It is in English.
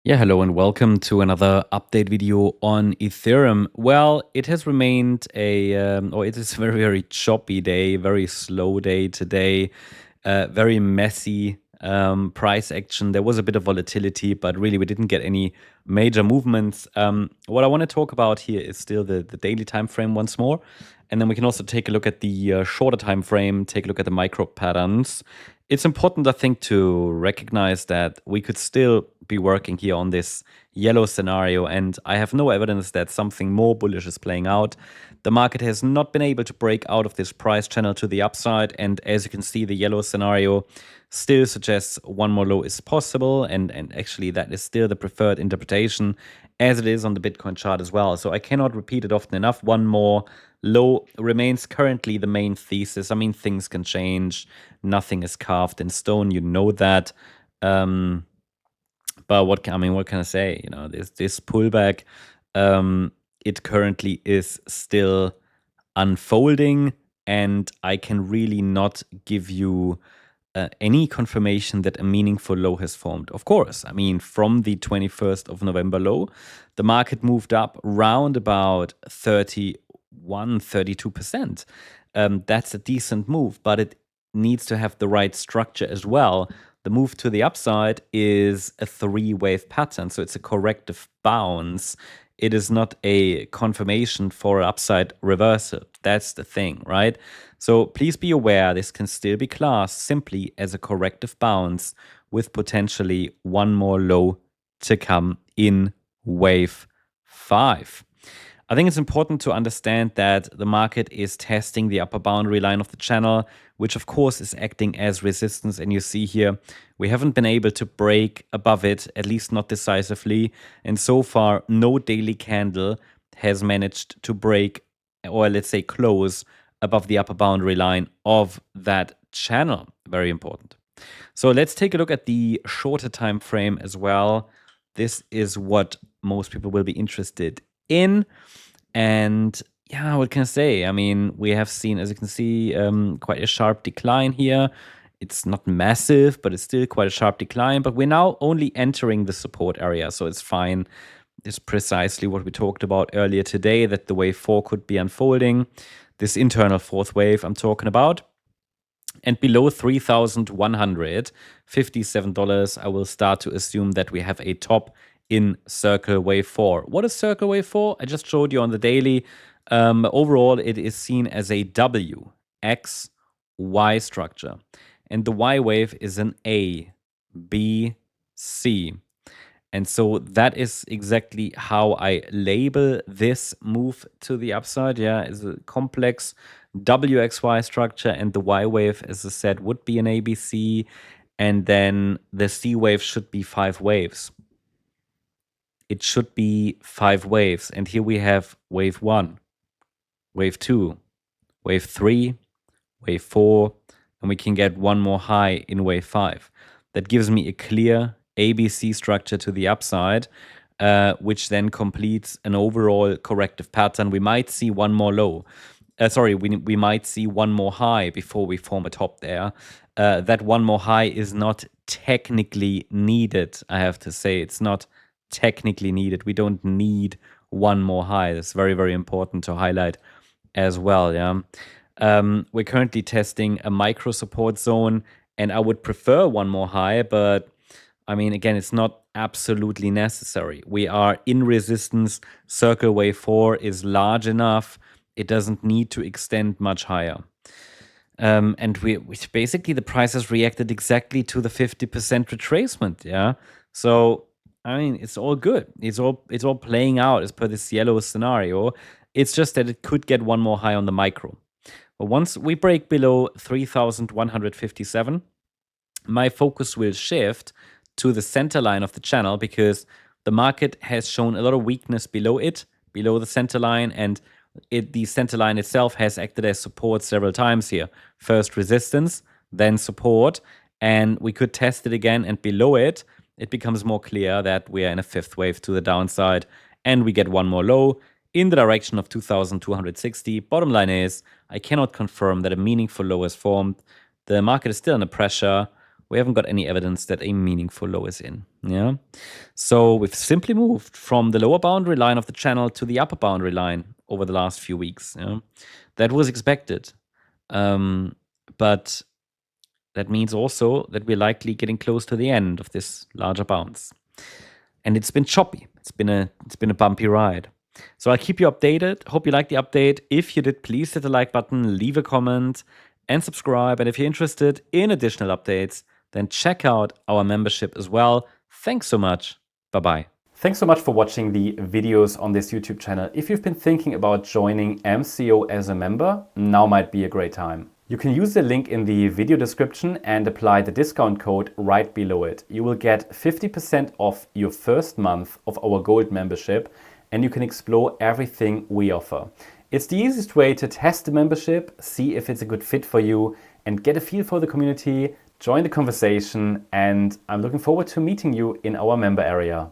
Yeah, hello and welcome to another update video on Ethereum. Well, it has remained or it is a very, very choppy day, very slow day today, very messy price action. There was a bit of volatility, but really we didn't get any major movements. What I want to talk about here is still the daily time frame once more. And then we can also take a look at the shorter time frame, take a look at the micro patterns. It's important, I think, to recognize that we could still be working here on this yellow scenario, and I have no evidence that something more bullish is playing out. The market has not been able to break out of this price channel to the upside, and as you can see, the yellow scenario still suggests one more low is possible, and actually that is still the preferred interpretation, as it is on the Bitcoin chart as well. So I cannot repeat it often enough. One more low remains currently the main thesis. I mean, things can change. Nothing is carved in stone. You know that. But what can I say? You know, this pullback, it currently is still unfolding, and I can really not give you any confirmation that a meaningful low has formed. Of course, I mean, from the 21st of November low, the market moved up round about 32%. That's a decent move, but it needs to have the right structure as well. The move to the upside is a three-wave pattern, so it's a corrective bounce. It is not a confirmation for an upside reversal. That's the thing, right? So please be aware this can still be classed simply as a corrective bounce with potentially one more low to come in wave 5. I think it's important to understand that the market is testing the upper boundary line of the channel, which of course is acting as resistance. And you see here, we haven't been able to break above it, at least not decisively. And so far, no daily candle has managed to break, or let's say close, above the upper boundary line of that channel. Very important. So let's take a look at the shorter time frame as well. This is what most people will be interested in. And yeah, what can I say? I mean, we have seen, as you can see, quite a sharp decline here. It's not massive, but it's still quite a sharp decline. But we're now only entering the support area, so it's fine. It's precisely what we talked about earlier today, that the wave 4 could be unfolding. This internal fourth wave I'm talking about. And below $3,157, I will start to assume that we have a top in circle wave 4. What is circle wave 4? I just showed you on the daily. Overall, it is seen as a W, X, Y structure. And the Y wave is an A, B, C. And so that is exactly how I label this move to the upside. Yeah, is a complex WXY structure, and the Y wave, as I said, would be an ABC, and then the C wave should be 5 waves. It should be 5 waves, and here we have wave 1, wave 2, wave 3, wave 4, and we can get one more high in wave 5. That gives me a clear ABC structure to the upside, which then completes an overall corrective pattern. We might see one more low. We might see one more high before we form a top there. That one more high is not technically needed, I have to say. It's not technically needed. We don't need one more high. That's very, very important to highlight as well, yeah. We're currently testing a micro support zone, and I would prefer one more high, but I mean, again, it's not absolutely necessary. We are in resistance. Circle wave 4 is large enough. It doesn't need to extend much higher. And basically the price has reacted exactly to the 50% retracement, yeah? So, I mean, it's all good. It's all playing out as per this yellow scenario. It's just that it could get one more high on the micro. But once we break below 3,157, my focus will shift to the center line of the channel, because the market has shown a lot of weakness below it, below the center line, and the center line itself has acted as support several times here. First resistance, then support, and we could test it again, and below it, it becomes more clear that we are in a fifth wave to the downside, and we get one more low in the direction of 2,260. Bottom line is, I cannot confirm that a meaningful low is formed. The market is still under pressure. We haven't got any evidence that a meaningful low is in. Yeah. So we've simply moved from the lower boundary line of the channel to the upper boundary line over the last few weeks. Yeah? That was expected. But that means also that we're likely getting close to the end of this larger bounce. And it's been choppy. It's been a bumpy ride. So I'll keep you updated. Hope you liked the update. If you did, please hit the like button, leave a comment, and subscribe. And if you're interested in additional updates, then check out our membership as well. Thanks so much. Bye-bye. Thanks so much for watching the videos on this YouTube channel. If you've been thinking about joining MCO as a member, now might be a great time. You can use the link in the video description and apply the discount code right below it. You will get 50% off your first month of our Gold membership, and you can explore everything we offer. It's the easiest way to test the membership, see if it's a good fit for you, and get a feel for the community, join the conversation, and I'm looking forward to meeting you in our member area.